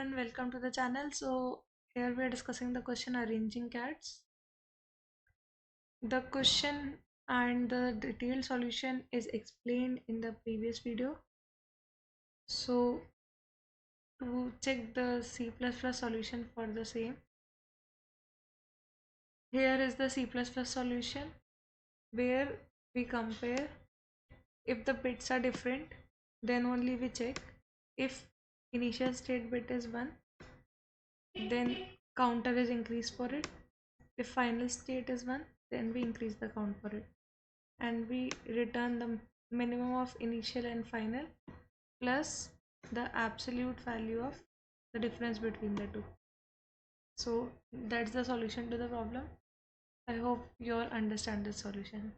everyone, welcome to the channel. So here we are discussing the question arranging cats. The question and the detailed solution is explained in the previous video. So to check the C++ solution for the same, here is the C++ solution where we compare. If the bits are different, then only we check. If initial state bit is 1, then counter is increased for it. If final state is 1, then we increase the count for it, and we return the minimum of initial and final plus the absolute value of the difference between the two. So that's the solution to the problem. I hope you all understand this solution.